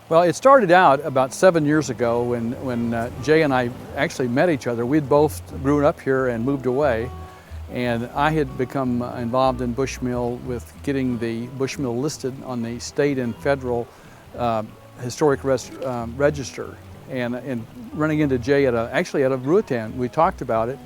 Well, it started out about 7 years ago when Jay and I actually met each other. We'd both grown up here and moved away, and I had become involved in Bushmill with getting the Bushmill listed on the state and federal historic register, and running into Jay actually at a Ruatan. We talked about it,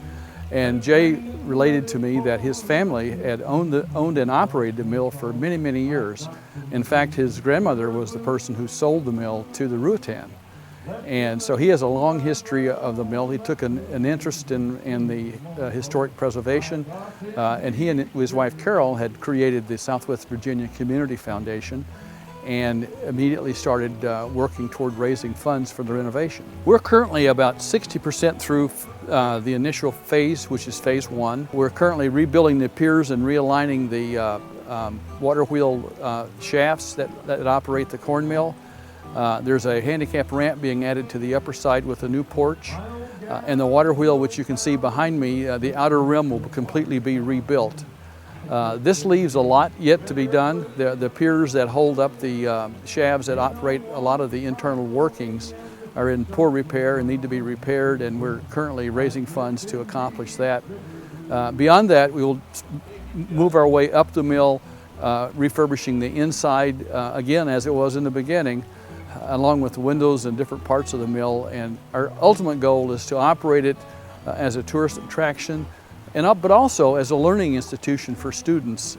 and Jay related to me that his family had owned and operated the mill for many, many years. In fact, his grandmother was the person who sold the mill to the Ruatan. And so he has a long history of the mill. He took an interest in the historic preservation, and he and his wife Carol had created the Southwest Virginia Community Foundation and immediately started working toward raising funds for the renovation. We're currently about 60% through the initial phase, which is phase 1. We're currently rebuilding the piers and realigning the water wheel shafts that operate the corn mill. There's a handicap ramp being added to the upper side with a new porch. And the water wheel, which you can see behind me, the outer rim will completely be rebuilt. This leaves a lot yet to be done. The piers that hold up the shafts that operate a lot of the internal workings are in poor repair and need to be repaired, and we're currently raising funds to accomplish that. Beyond that, we will move our way up the mill, refurbishing the inside again as it was in the beginning, along with the windows and different parts of the mill. And our ultimate goal is to operate it as a tourist attraction, but also as a learning institution for students.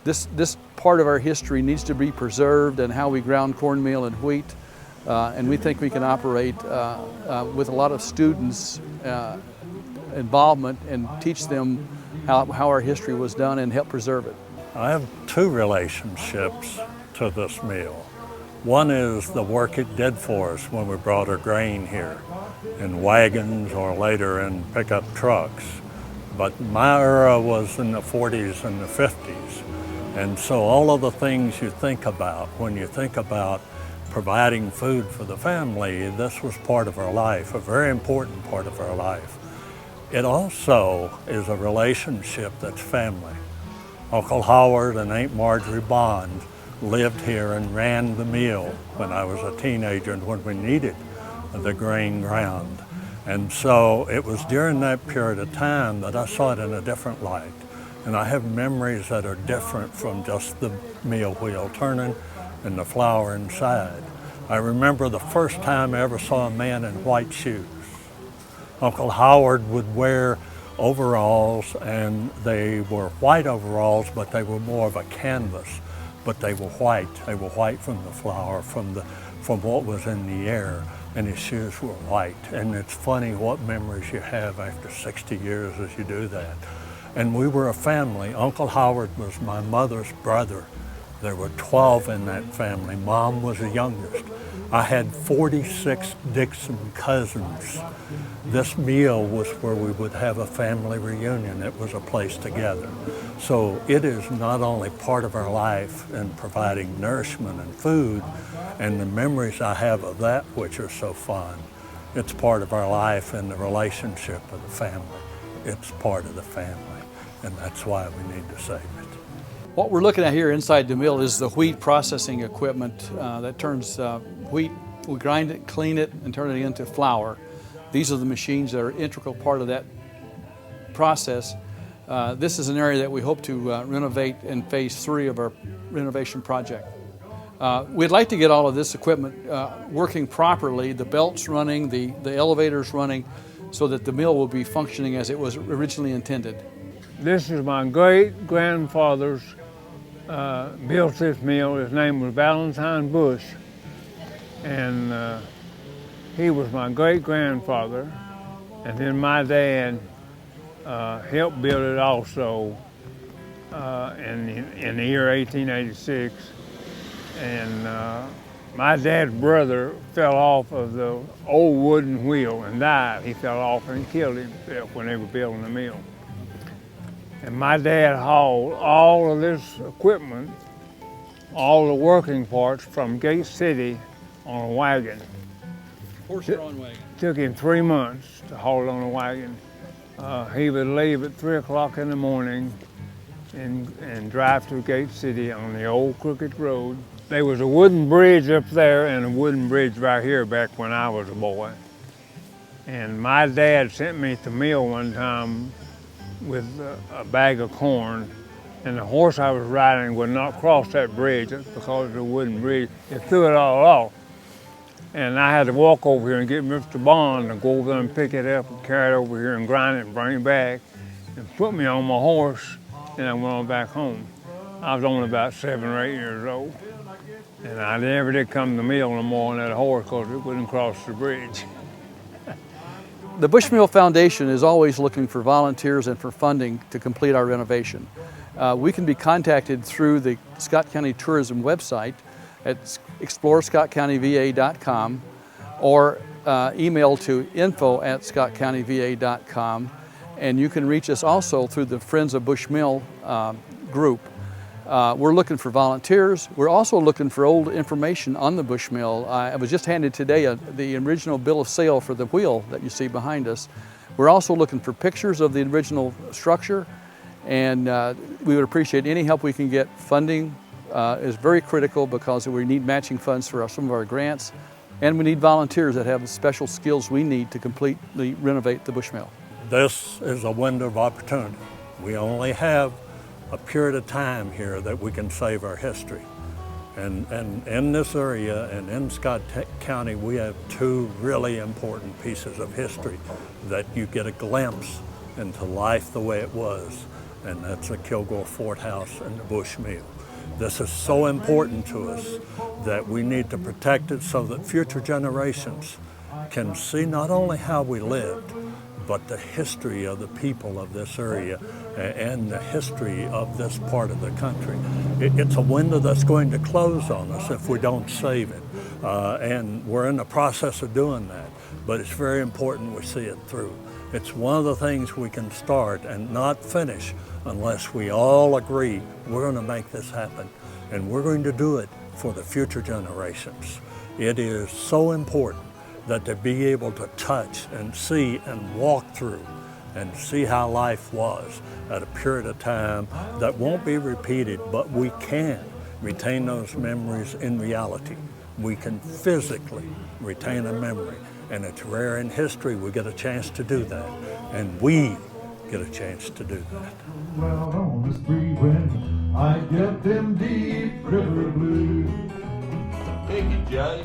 This part of our history needs to be preserved, and how we ground cornmeal and wheat. And we think we can operate with a lot of students' involvement and teach them how our history was done and help preserve it. I have two relationships to this mill. One is the work it did for us when we brought our grain here in wagons or later in pickup trucks. But my era was in the 40s and the 50s. And so all of the things you think about when you think about providing food for the family, this was part of our life, a very important part of our life. It also is a relationship that's family. Uncle Howard and Aunt Marjorie Bond lived here and ran the mill when I was a teenager and when we needed the grain ground. And so it was during that period of time that I saw it in a different light. And I have memories that are different from just the mill wheel turning and the flour inside. I remember the first time I ever saw a man in white shoes. Uncle Howard would wear overalls, and they were white overalls, but they were more of a canvas. But they were white. They were white from the flour, from what was in the air. And his shoes were white. And it's funny what memories you have after 60 years as you do that. And we were a family. Uncle Howard was my mother's brother. There were 12 in that family. Mom was the youngest. I had 46 Dixon cousins. This meal was where we would have a family reunion. It was a place together. So it is not only part of our life in providing nourishment and food, and the memories I have of that, which are so fun, it's part of our life and the relationship of the family. It's part of the family, and that's why we need to save it. What we're looking at here inside the mill is the wheat processing equipment that turns wheat. We grind it, clean it, and turn it into flour. These are the machines that are an integral part of that process. This is an area that we hope to renovate in phase 3 of our renovation project. We'd like to get all of this equipment working properly, the belts running, the elevators running, so that the mill will be functioning as it was originally intended. This is my great-grandfather's built this mill. His name was Valentine Bush, and he was my great-grandfather, and then my dad helped build it also in the year 1886. And my dad's brother fell off of the old wooden wheel and died. He fell off and killed himself when they were building the mill. And my dad hauled all of this equipment, all the working parts from Gate City on a wagon. Horse-drawn wagon. Took him 3 months to haul it on a wagon. He would leave at 3 o'clock in the morning and drive to Gate City on the old crooked road. There was a wooden bridge up there and a wooden bridge right here back when I was a boy. And my dad sent me to the mill one time with a bag of corn, and the horse I was riding would not cross that bridge because of the wooden bridge. It threw it all off. And I had to walk over here and get Mr. Bond to go over there and pick it up and carry it over here and grind it and bring it back and put me on my horse, and I went on back home. I was only about 7 or 8 years old. And I never did come to the mill no more on that horse because it wouldn't cross the bridge. The Bushmill Foundation is always looking for volunteers and for funding to complete our renovation. We can be contacted through the Scott County Tourism website at explorescottcountyva.com or email to info@scottcountyva.com, and you can reach us also through the Friends of Bushmill group. We're looking for volunteers. We're also looking for old information on the Bushmill. I was just handed today the original bill of sale for the wheel that you see behind us. We're also looking for pictures of the original structure, and we would appreciate any help we can get. Funding is very critical because we need matching funds for some of our grants, and we need volunteers that have the special skills we need to completely renovate the Bushmill. This is a window of opportunity. We only have a period of time here that we can save our history. And in this area and in Scott County, we have 2 really important pieces of history that you get a glimpse into life the way it was, and that's the Kilgore Fort House and the Bushmill. This is so important to us that we need to protect it so that future generations can see not only how we lived, but the history of the people of this area and the history of this part of the country. It's a window that's going to close on us if we don't save it. And we're in the process of doing that, but it's very important we see it through. It's one of the things we can start and not finish unless we all agree we're going to make this happen, and we're going to do it for the future generations. It is so important that to be able to touch and see and walk through and see how life was at a period of time that won't be repeated, but we can retain those memories in reality. We can physically retain a memory, and it's rare in history we get a chance to do that, and we get a chance to do that. Well, on this freeway, I get them deep river blues. Thank you, Johnny.